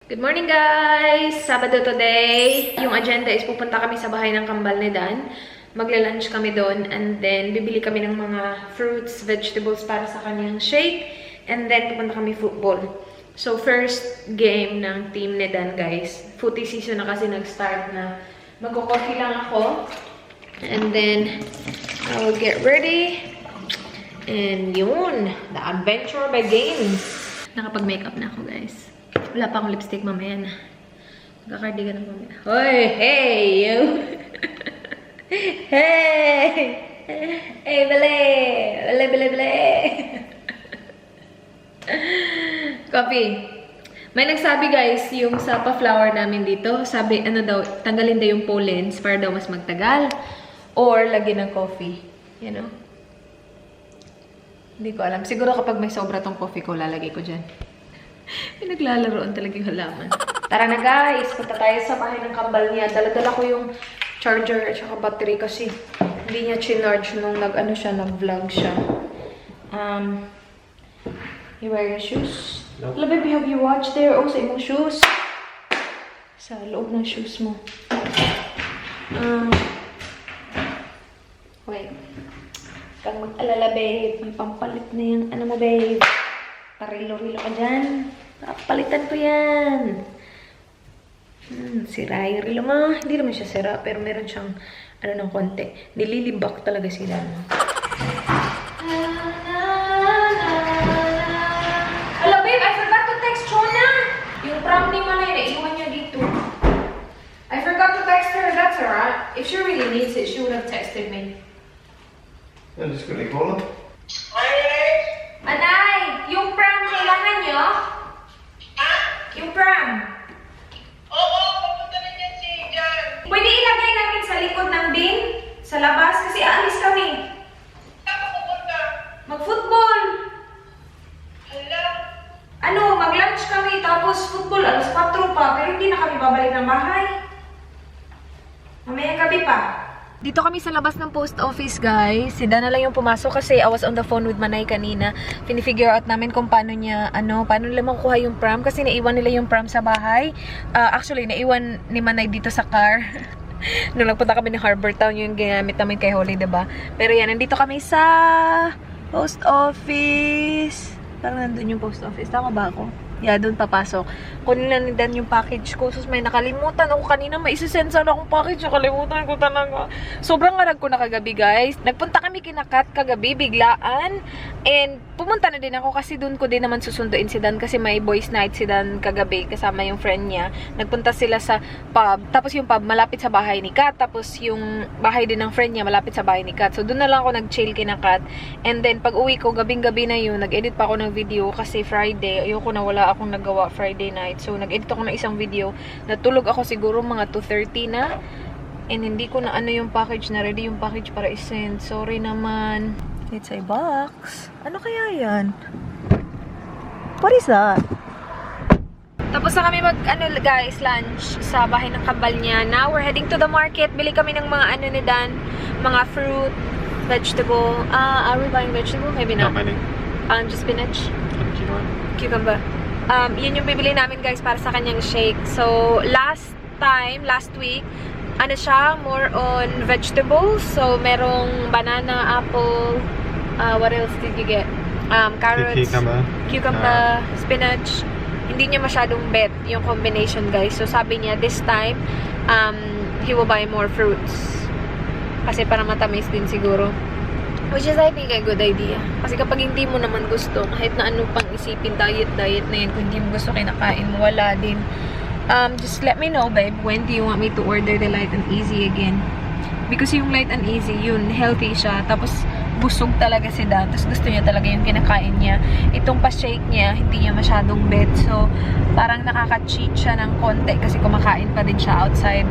Good morning guys! Sabado today. Yung agenda is pupunta kami sa bahay ng kambal ni Dan. Magla-lunch kami doon and then bibili kami ng mga fruits, vegetables para sa kanyang shake and then pupunta kami football. So first game ng team ni Dan guys. Footy season na kasi nag-start na. Magko-coffee lang ako and then I will get ready and yun, the adventure begins. Nakapag-makeup na ako guys. Wala pa akong lipstick mamaya na. Magkakardigan ako mamaya. Hoy! Hey! You! Hey! Hey, bale! Bale, bale, bale! Coffee. May nagsabi guys, yung sa pa-flower namin dito, sabi, ano daw, tanggalin daw yung pollens para daw mas magtagal. Or, lagyan ng coffee. You know? Hindi ko alam. Siguro kapag may sobra tong coffee ko, lalagay ko dyan. Pinaglalaroan talaga yung halaman. Tara na guys, punta tayo sa bahay ng kambal niya. Dala-dala ko yung charger at saka battery kasi hindi niya chinarge nung nag-vlog siya. You wear your shoes? Nope. Hello baby, have you watched there? Oh, sa imong shoes. Sa loob ng shoes mo. Wait. Kang mag-alala babe, may pampalit na yung ano mo babe. Parilo-rilo ka dyan. Palitan ko yan. Sira yung rilo mo. Hindi naman siya sira, pero meron siyang, ano ng konti. Nililibak talaga sila. Hello, babe. I forgot to text Chona. Yung prom ni Manay, naiwan niya dito. I forgot to text her. That's alright. If she really needs it, she would have texted me. I'm just gonna call her. Manay! Yung prom kailangan nyo? Ha? Yung prom. Oo, papunta na niyan si Jan. Pwede ilagay namin sa likod ng bin? Sa labas? Kasi aalis kami. Saan ka pupunta? Mag-football. Hala. Ano, mag-lunch kami. Tapos football, alas 4 pa. Pero hindi na kami babalik ng bahay. Mamaya gabi pa. Dito kami sa labas ng post office, guys. Si Dana lang yung pumasok kasi I was on the phone with Manay kanina. Pinifigure out namin kung paano niya, paano nila makukuha yung pram kasi naiwan nila yung pram sa bahay. Actually, naiwan ni Manay dito sa car. Nung nagpunta kami ng Harbor Town, yung ginamit namin kay Holly, diba? Pero yan, nandito kami sa post office. Parang nandun yung post office. Tama ba ako? Yeah, doon papasok. Kunin na ni Dan yung package ko. Sus, may nakalimutan ako kanina. May isisend sana akong package. Nakalimutan ko talaga. Sobrang ngarag ko na kagabi, guys. Nagpunta kami kinakat kagabi, biglaan. And pumunta na din ako kasi doon ko din naman susunduin si Dan kasi may boys night si Dan kagabi kasama yung friend niya. Nagpunta sila sa pub. Tapos yung pub malapit sa bahay ni Kat. Tapos yung bahay din ng friend niya malapit sa bahay ni Kat. So doon na lang ako nag-chill kinakat. And then pag uwi ko, gabing-gabi na yun, nag-edit pa ako ng video kasi Friday. Ayoko na wala akong nagawa Friday night. So, nag-edit ako ng isang video. Natulog ako siguro mga 2:30 na. And hindi ko na ano yung package na ready yung package para isend. Sorry naman. It's a box. Ano kaya yan? What is that? Tapos na kami guys, lunch sa bahay ng kambal niya. Now, we're heading to the market. Bili kami ng mga ni Dan. Mga fruit, vegetable. Are we buying vegetable? Maybe not. Not many. Just spinach. Cucumber. Cucumber. Yun yung bibili namin guys para sa kanyang shake. So, last week, siya, more on vegetables. So, merong banana, apple, what else did you get? Carrots, cucumber, spinach. Hindi niya masyadong bet yung combination guys. So, sabi niya, this time, he will buy more fruits. Kasi para matamis din siguro. Which is, I think, a good idea. Kasi kapag hindi mo naman gusto, kahit na ano pang isipin, diet na yan, kung hindi mo gusto kinakain mo, wala din. Just let me know, babe, when do you want me to order the light and easy again? Because yung light and easy, yun, healthy siya. Tapos, busog talaga si Dan. Tapos, gusto niya talaga yung kinakain niya. Itong pa-shake niya, hindi niya masyadong bet. So, parang nakaka-cheat siya ng konti kasi kumakain pa din siya outside.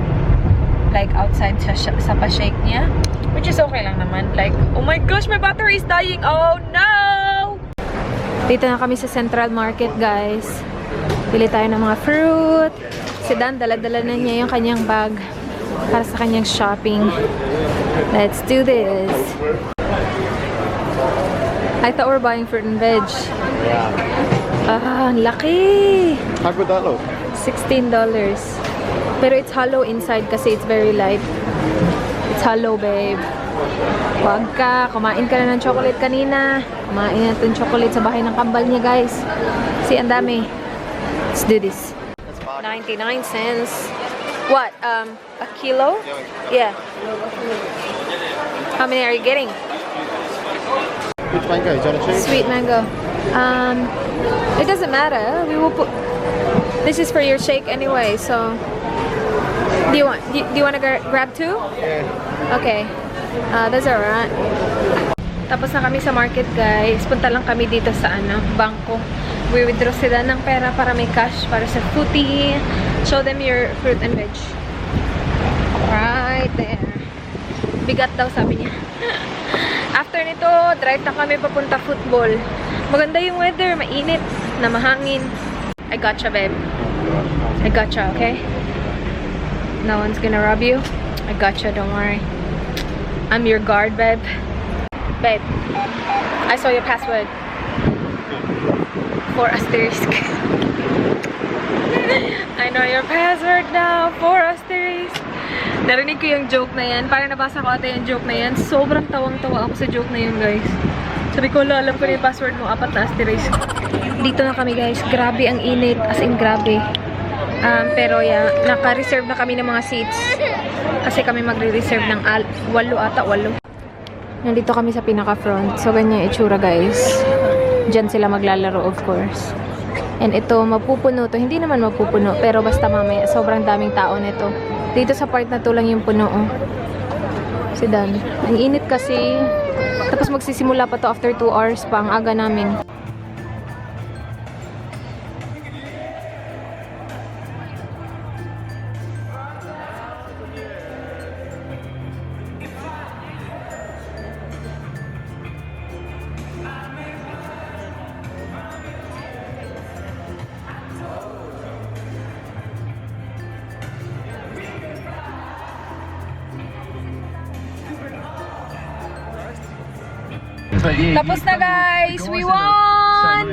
Like, outside sa pa-shake niya. Which is okay lang naman. Like, oh my gosh, my battery is dying. Oh no! Dito na kami sa Central Market, guys. Pili tayo ng mga fruit. Si Dan, dala-dala na niya yung kanyang bag para sa kanyang shopping. Let's do this. I thought we're buying fruit and veg. Yeah. Ah, ang laki! How good that look? $16. Pero it's hollow inside kasi it's very light. It's hollow, babe. Huwag ka. Kumain ka na ng chocolate kanina. Kumain natin chocolate sa bahay ng kambal niya, guys. See, ang dami. Let's do this. 99 cents. What? A kilo? Yeah. How many are you getting? Which mango? Is that a cheese? Sweet mango. It doesn't matter. We will put. This is for your shake anyway. So, do you want to grab two? Yeah. Okay. That's alright. Tapos na kami sa market, guys. Punta lang kami dito sa bangko. We withdraw sila ng pera para may cash para sa footy. Show them your fruit and veg. Right there. Bigat daw, sabi niya. After nito, drive na kami papunta football. Maganda yung weather, mainit, na mahangin. I gotcha, babe. I gotcha, okay? No one's gonna rob you. I gotcha, don't worry. I'm your guard, babe. Babe, I saw your password. 4 asterisk. I know your password now. 4 asterisk. Narinig ko yung joke na yan. Parang nabasa ko ata yung joke na yan. Sobrang tawang-tawa ako sa joke na yun, guys. Sabi ko, alam ko na yung password mo. 4 na asterisk. Dito na kami, guys. Grabe ang init. As in, grabe. Pero yeah, naka-reserve na kami ng mga seats. Kasi kami magre-reserve ng 8 ata, 8. Nandito kami sa pinaka-front. So, ganyan yung itsura, guys. Diyan sila maglalaro, of course. And ito, mapupuno to. Hindi naman mapupuno, pero basta mamaya, sobrang daming tao nito. Dito sa part na to lang yung puno, oh. Si Dan. Ang init kasi. Tapos magsisimula pa to after 2 hours pa. Ang aga namin. Tapos na, guys! We won!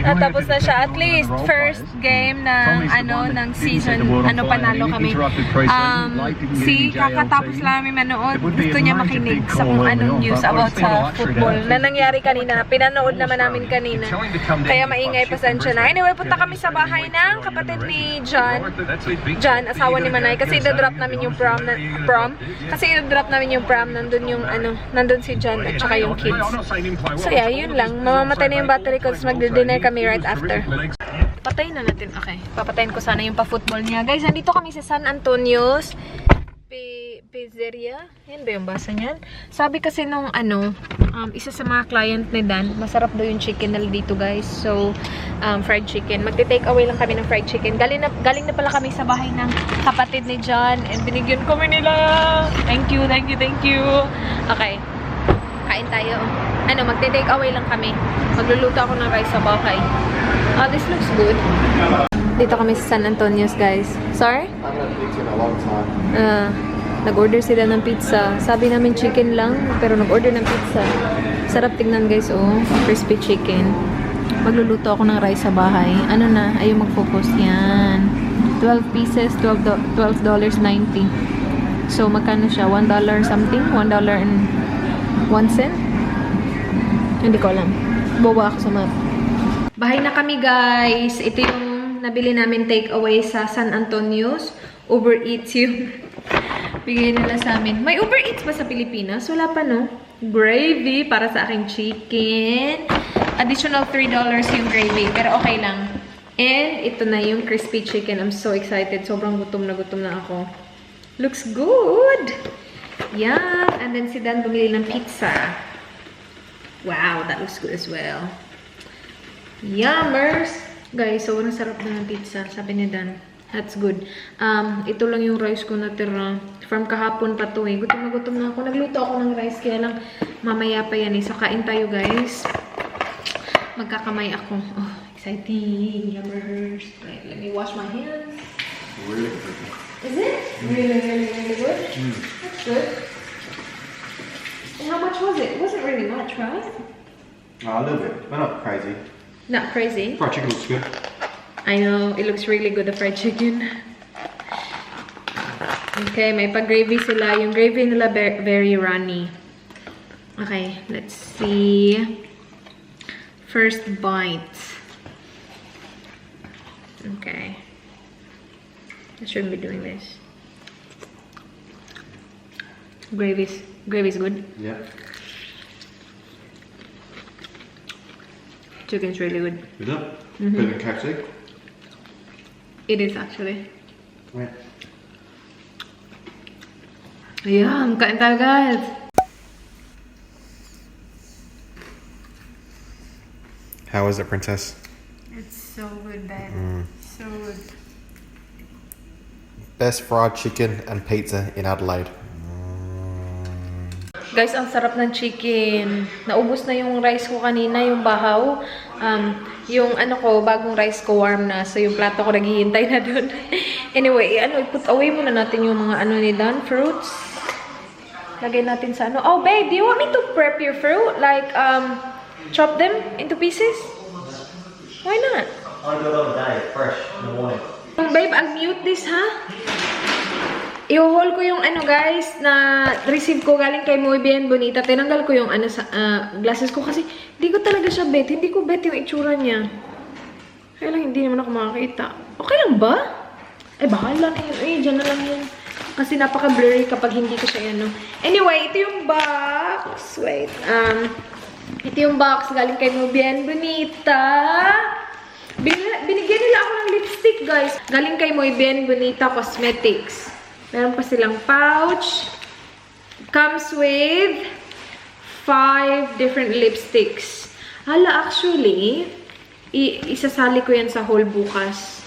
Tapos na siya. At least, first game ng season, panalo kami. Kakatapos lang namin manood. Gusto niya makinig sa kung anong news about sa football na nangyari kanina. Pinanood naman namin kanina. Kaya maingay, pasensya na. Anyway, punta kami sa bahay ng kapatid ni John. John, asawa ni Manay. Kasi idodrop namin yung prom. Nandun si John at saka yung kids. So yeah, yun lang. Mamamatay na yung battery ko, tapos magdi-dinner kami right after. Patayin na natin. Okay. Papatayin ko sana yung pa-football niya. Guys, nandito kami sa San Antonio's Pizzeria. Yan ba yung basa niyan? Sabi kasi nung isa sa mga client ni Dan, masarap daw yung chicken nila dito, guys. So, fried chicken. Magte-take away lang kami ng fried chicken. Galing na pala kami sa bahay ng kapatid ni John and binigyan kami nila. Thank you, thank you, thank you. Okay. Kain tayo. Magte-take away lang kami. Magluluto ako ng rice sa bahay. This looks good. Dito kami sa San Antonio's, guys. Sorry? I haven't had pizza in a long time. Nag-order sila ng pizza. Sabi namin chicken lang, pero nag-order ng pizza. Sarap tingnan, guys, oh. Crispy chicken. Magluluto ako ng rice sa bahay. Ayaw mag-focus. Yan. 12 pieces, $12.90. So, magkano siya? $1 something? $1.01? Hindi ko alam. Boba ako sa map. Bahay na kami, guys. Ito yung nabili namin take away sa San Antonio's. Uber Eats yung bigay nila sa amin. May Uber Eats ba sa Pilipinas? Wala pa, no? Gravy para sa aking chicken. Additional $3 yung gravy. Pero okay lang. And ito na yung crispy chicken. I'm so excited. Sobrang gutom na ako. Looks good! Yum! And then si Dan bumili ng pizza. Wow, that looks good as well. Yummers! Guys, sobrang sarap na ng pizza. Sabi ni Dan. That's good. Ito lang yung rice ko natira. From kahapon pa to eh. Gutom na ako. Nagluto ako ng rice. Kaya lang mamaya pa yan eh. So, kain tayo, guys. Magkakamay ako. Oh, exciting. Yummers. Right, let me wash my hands. Really good. Is it? Really, really, really good? That's good. And how much was it? It wasn't really much, right? A little bit, but not crazy. Not crazy. Fried chicken looks good. I know, it looks really good, the fried chicken. Okay, may pag-gravy sila. Yung gravy nila very runny. Okay, let's see. First bite. Okay. I shouldn't be doing this. Gravy's good. Yeah. Chicken's really good. Is it? Better than KFC? It is actually. Yeah. Ayan, kain tayo guys. How is it, Princess? It's so good, babe. So good. Best fried chicken and pizza in Adelaide. Guys, ang sarap ng chicken. Naubos na yung rice ko kanina, yung bahaw. Yung ano ko, bagong rice ko warm na. So, yung plato ko naghihintay na dun. Anyway, put away muna natin yung mga ni Dan, fruits. Lagay natin sa ano. Oh, babe, do you want me to prep your fruit? Like, chop them into pieces? Why not? I do it all day, fresh in the morning. Babe, I'll mute this, ha? I-haul ko yung guys, na receive ko galing kay Muy Bien Bonita. Tinanggal ko yung sa glasses ko kasi hindi ko talaga siya bet. Hindi ko bet yung itsura niya. Kaya lang hindi naman ako makakita. Okay lang ba? Bahala na yun. Dyan na lang yun. Kasi napaka-blurry kapag hindi ko siya Anyway, ito yung box. Wait. Ito yung box galing kay Muy Bien Bonita. Binigyan nila ako ng lipstick, guys. Galing kay Muy Bien Bonita Cosmetics. Meron pa silang pouch. Comes with 5 different lipsticks. Hala, actually, isasali ko yan sa haul bukas.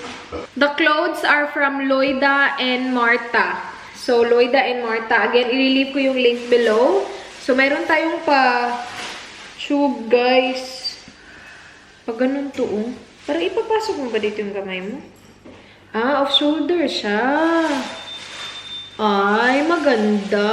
The clothes are from Loida and Marta. So, Loida and Marta. Again, i-leave ko yung link below. So, meron tayong tube, guys. Pag ganun to, parang ipapasok mo ba dito yung kamay mo? Off-shoulder siya. Ay, maganda.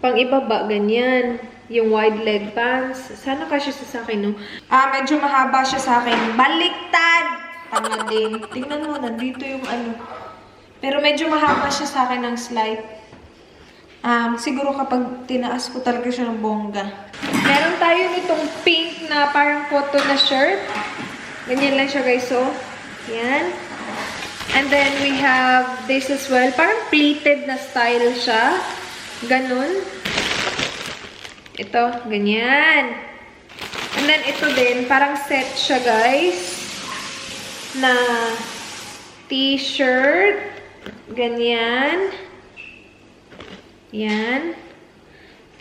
Pang ibaba, ganyan. Yung wide leg pants. Sana kasya sa akin, no? Medyo mahaba siya sa akin. Baliktad! Tama din. Tingnan mo, nandito yung Pero medyo mahaba siya sa akin ng slight. Siguro kapag tinaas ko talaga siya ng bongga. Meron tayo nitong pink na parang cotton na shirt. Ganyan lang siya, guys, so. Yan. And then, we have this as well. Parang pleated na style siya. Ganun. Ito, ganyan. And then, ito din. Parang set siya, guys. Na t-shirt. Ganyan. Yan.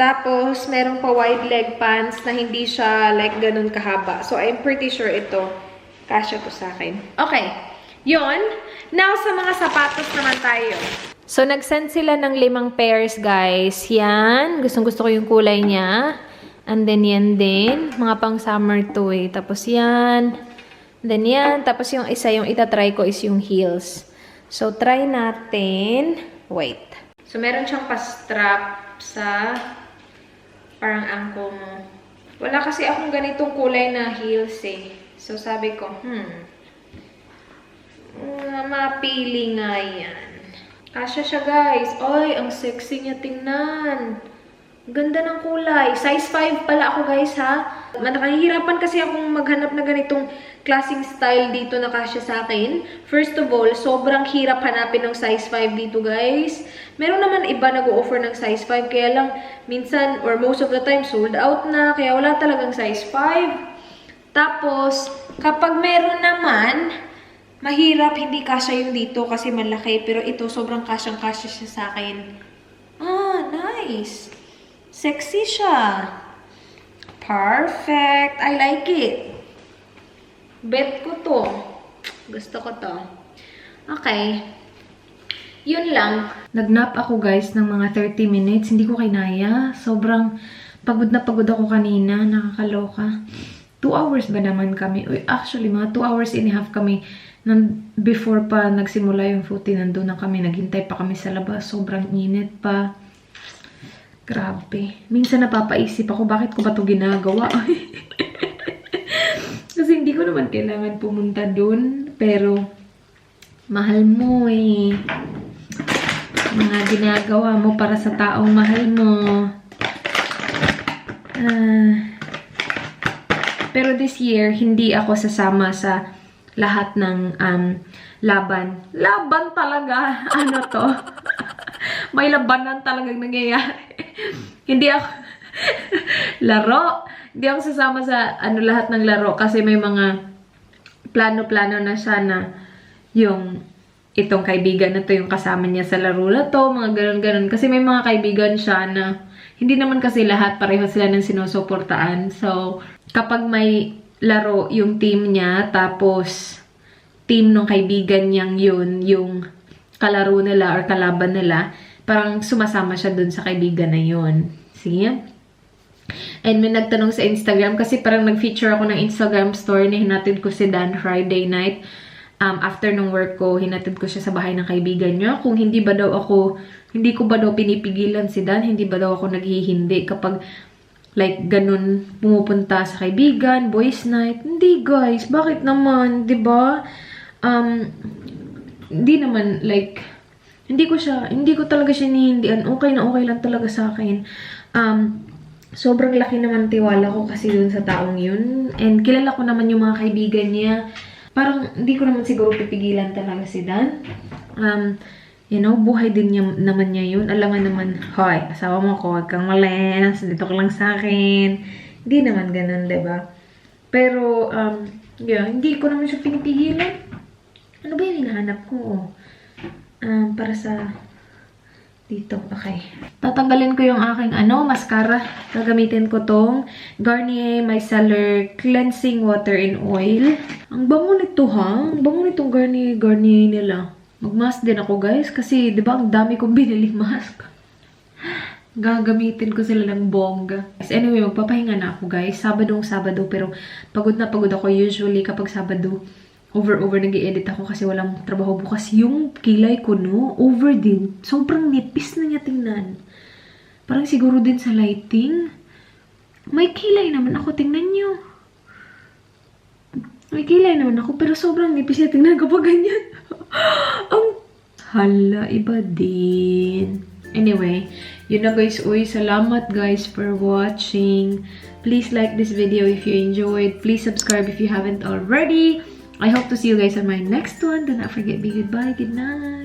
Tapos, meron pa wide leg pants na hindi siya like ganun kahaba. So, I'm pretty sure ito. Kasya to sa akin. Okay. Yon. Now, sa mga sapatos naman tayo. So, nag-send sila ng 5 pairs, guys. Yan. Gustong-gusto ko yung kulay niya. And then, yan din. Mga pang summer to eh. Tapos, yan. Then, yan. Tapos, yung isa, yung itatry ko is yung heels. So, try natin. Wait. So, meron siyang pa-strap sa parang ankle mo. Wala kasi akong ganitong kulay na heels eh. So, sabi ko, mapili nga yan. Kasya siya, guys. Ay, ang sexy niya tingnan. Ganda ng kulay. Size 5 pala ako, guys, ha? Nakahihirapan kasi akong maghanap na ganitong klaseng style dito na kasya sa akin. First of all, sobrang hirap hanapin ng size 5 dito, guys. Meron naman iba nag-o-offer ng size 5, kaya lang minsan or most of the time sold out na, kaya wala talagang size 5. Tapos, kapag meron naman, mahirap hindi kasya yung dito kasi malaki, pero ito sobrang kasyang-kasya siya sa akin. Nice. Sexy siya. Perfect. I like it. Bet ko to. Gusto ko to. Okay. Yun lang. Nag-nap ako, guys, ng mga 30 minutes. Hindi ko kinaya. Sobrang pagod na pagod ako kanina. Nakakaloka. 2 hours ba naman kami? Actually, mga 2 hours and a half kami. Before pa nagsimula yung footy, nandun na kami. Naghintay pa kami sa labas. Sobrang init pa. Grabe. Minsan napapaisip ako, bakit ko ba ito ginagawa? mo naman kailangan pumunta dun, pero mahal mo eh. Mga ginagawa mo para sa taong mahal mo. Pero this year, hindi ako sasama sa lahat ng laban. Laban talaga. Ano to? May labanan talagang nangyayari. Hindi ako laro. Hindi ako sasama sa lahat ng laro kasi may mga plano-plano na siya na yung itong kaibigan na to yung kasama niya sa laro na to, mga ganun-ganun. Kasi may mga kaibigan siya na hindi naman kasi lahat pareho sila ng sinusuportaan. So, kapag may laro yung team niya, tapos team ng kaibigan niyang yun, yung kalaro nila or kalaban nila, parang sumasama siya dun sa kaibigan na yun. Sige? And may nagtanong sa Instagram kasi parang nag-feature ako ng Instagram story na hinatid ko si Dan Friday night. After nung work ko, hinatid ko siya sa bahay ng kaibigan niya. Kung hindi ba daw pinipigilan si Dan, hindi ba daw ako naghihindi kapag like ganun pumupunta sa kaibigan, boys night. Hindi guys, bakit naman, 'di ba? Hindi naman like hindi ko talaga siya nihindian. Okay na okay lang talaga sa akin. Sobrang laki naman tiwala ko kasi dun sa taong yun. And kilala ko naman yung mga kaibigan niya. Parang hindi ko naman siguro pipigilan talaga si Dan. Buhay din naman niya yun. Alangan naman, hoy, asawa mo ko, wag kang malas, dito ka lang sa akin. Hindi naman ganun, diba? Pero, hindi ko naman siya pinipigilan. Ano ba yung hinahanap ko? Para sa dito, okay. Tatanggalin ko yung aking mascara. Gagamitin ko tong Garnier Micellar Cleansing Water and Oil. Ang bango nito ha. Ang bango nitong Garnier nila. Mag-mask din ako guys. Kasi di ba ang dami kong biniling mask. Gagamitin ko sila ng bongga. Anyway, magpapahinga na ako guys. Sabado pero pagod na pagod ako usually kapag Sabado. Over nag-i-edit ako kasi walang trabaho bukas. Yung kilay ko, no? Over din. Sobrang nipis na niya tingnan. Parang siguro din sa lighting. May kilay naman ako. Tingnan nyo. May kilay naman ako. Pero sobrang nipis niya tingnan kapag ganyan. Hala, iba din. Anyway, yun na guys. Uy, salamat guys for watching. Please like this video if you enjoyed. Please subscribe if you haven't already. I hope to see you guys on my next one. Do not forget, be goodbye, good night.